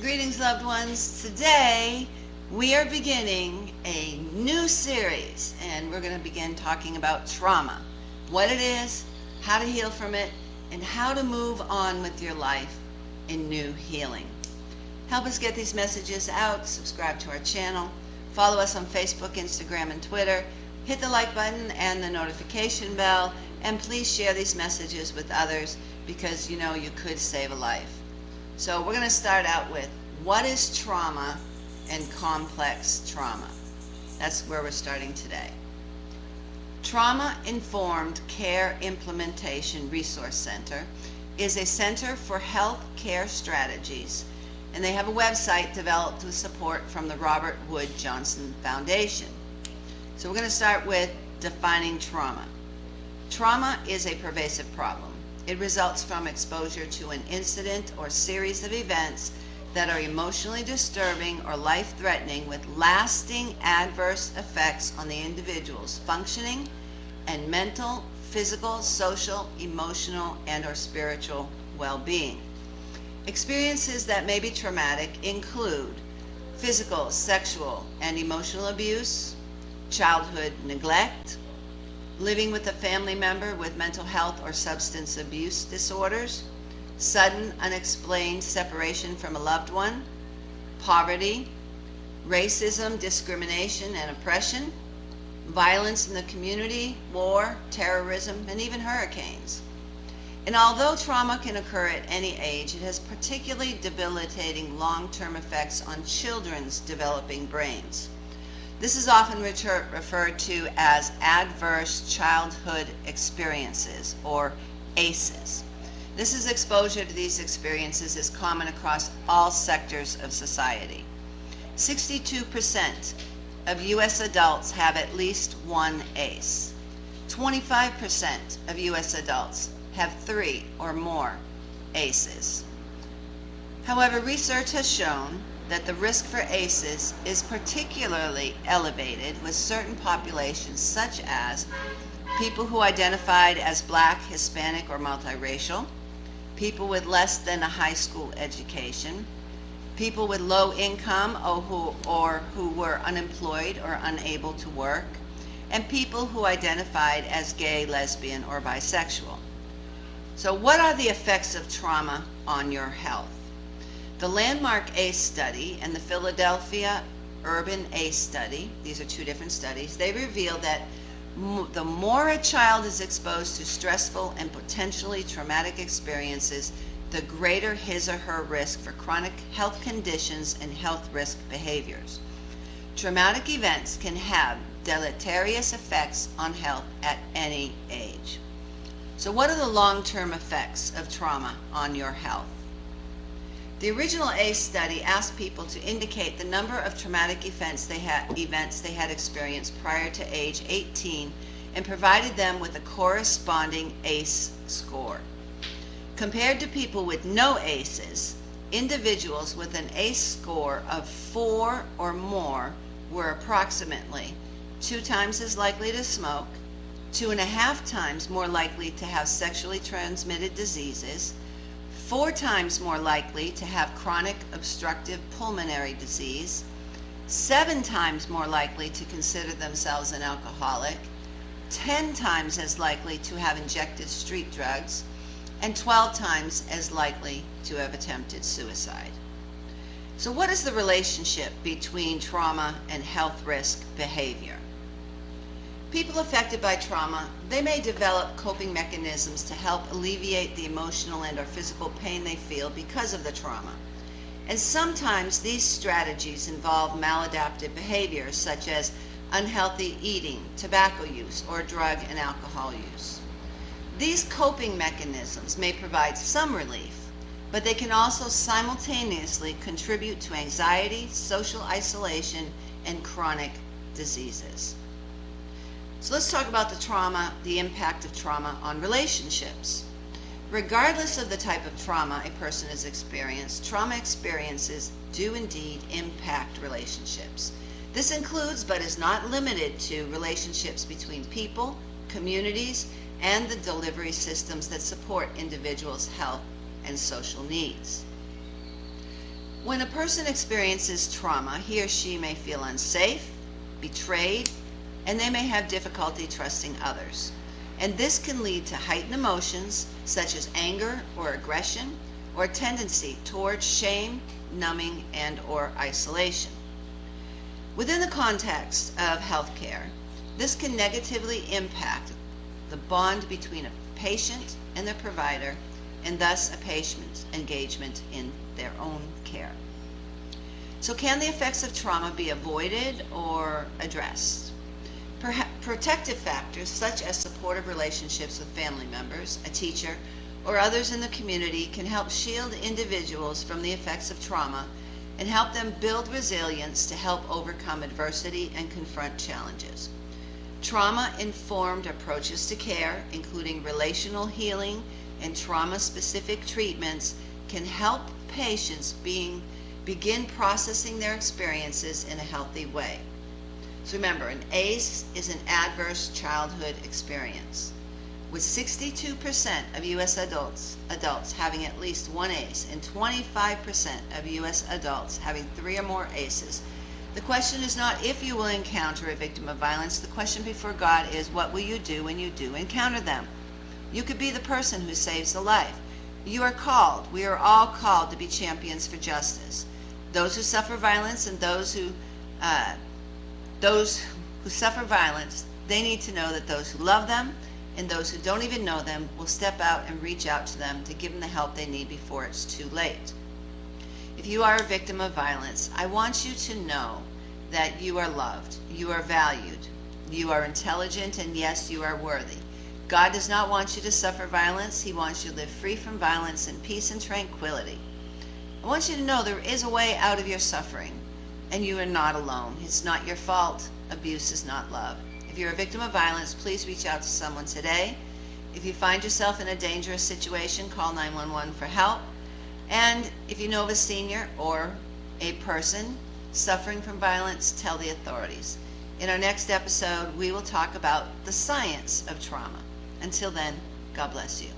Greetings, loved ones. Today we are beginning a new series, and we're going to begin talking about trauma, what it is, how to heal from it, and how to move on with your life in new healing. Help us get these messages out. Subscribe to our channel. Follow us on Facebook, Instagram, and Twitter. Hit the like button and the notification bell, and please share these messages with others because you know you could save a life. So we're going to start out with what is trauma and complex trauma. That's where we're starting today. Trauma-Informed Care Implementation Resource Center is a center for health care strategies, and they have a website developed with support from the Robert Wood Johnson Foundation. So we're going to start with defining trauma. Trauma is a pervasive problem. It results from exposure to an incident or series of events that are emotionally disturbing or life-threatening with lasting adverse effects on the individual's functioning and mental, physical, social, emotional, and or spiritual well-being. Experiences that may be traumatic include physical, sexual, and emotional abuse, childhood neglect, living with a family member with mental health or substance abuse disorders, sudden unexplained separation from a loved one, poverty, racism, discrimination, and oppression, violence in the community, war, terrorism, and even hurricanes. And although trauma can occur at any age, it has particularly debilitating long-term effects on children's developing brains. This is often referred to as adverse childhood experiences, or ACEs. This is exposure to these experiences is common across all sectors of society. 62% of U.S. adults have at least one ACE. 25% of U.S. adults have 3 or more ACEs. However, research has shown that the risk for ACEs is particularly elevated with certain populations such as people who identified as Black, Hispanic, or multiracial, people with less than a high school education, people with low income or who were unemployed or unable to work, and people who identified as gay, lesbian, or bisexual. So what are the effects of trauma on your health? The Landmark ACE study and the Philadelphia Urban ACE study, these are 2 different studies, they reveal that the more a child is exposed to stressful and potentially traumatic experiences, the greater his or her risk for chronic health conditions and health risk behaviors. Traumatic events can have deleterious effects on health at any age. So what are the long-term effects of trauma on your health? The original ACE study asked people to indicate the number of traumatic events they had experienced prior to age 18 and provided them with a corresponding ACE score. Compared to people with no ACEs, individuals with an ACE score of 4 or more were approximately 2 times as likely to smoke, 2.5 times more likely to have sexually transmitted diseases, 4 times more likely to have chronic obstructive pulmonary disease, 7 times more likely to consider themselves an alcoholic, 10 times as likely to have injected street drugs, and 12 times as likely to have attempted suicide. So what is the relationship between trauma and health risk behavior? People affected by trauma, they may develop coping mechanisms to help alleviate the emotional and or physical pain they feel because of the trauma. And sometimes these strategies involve maladaptive behaviors such as unhealthy eating, tobacco use, or drug and alcohol use. These coping mechanisms may provide some relief, but they can also simultaneously contribute to anxiety, social isolation, and chronic diseases. So let's talk about the impact of trauma on relationships. Regardless of the type of trauma a person has experienced, trauma experiences do indeed impact relationships. This includes, but is not limited to, relationships between people, communities, and the delivery systems that support individuals' health and social needs. When a person experiences trauma, he or she may feel unsafe, betrayed, and they may have difficulty trusting others. And this can lead to heightened emotions such as anger or aggression, or a tendency towards shame, numbing, and or isolation. Within the context of healthcare, this can negatively impact the bond between a patient and their provider, and thus a patient's engagement in their own care. So can the effects of trauma be avoided or addressed? Protective factors such as supportive relationships with family members, a teacher, or others in the community can help shield individuals from the effects of trauma and help them build resilience to help overcome adversity and confront challenges. Trauma-informed approaches to care, including relational healing and trauma-specific treatments, can help patients begin processing their experiences in a healthy way. So remember, an ACE is an adverse childhood experience. With 62% of U.S. adults having at least one ACE and 25% of U.S. adults having 3 or more ACEs, the question is not if you will encounter a victim of violence. The question before God is, what will you do when you do encounter them? You could be the person who saves a life. You are called, we are all called to be champions for justice. Those who suffer violence and those who suffer violence, they need to know that those who love them and those who don't even know them will step out and reach out to them to give them the help they need before it's too late. If you are a victim of violence, I want you to know that you are loved, you are valued, you are intelligent, and yes, you are worthy. God does not want you to suffer violence. He wants you to live free from violence in peace and tranquility. I want you to know there is a way out of your suffering, and you are not alone. It's not your fault. Abuse is not love. If you're a victim of violence, please reach out to someone today. If you find yourself in a dangerous situation, call 911 for help. And if you know of a senior or a person suffering from violence, tell the authorities. In our next episode, we will talk about the science of trauma. Until then, God bless you.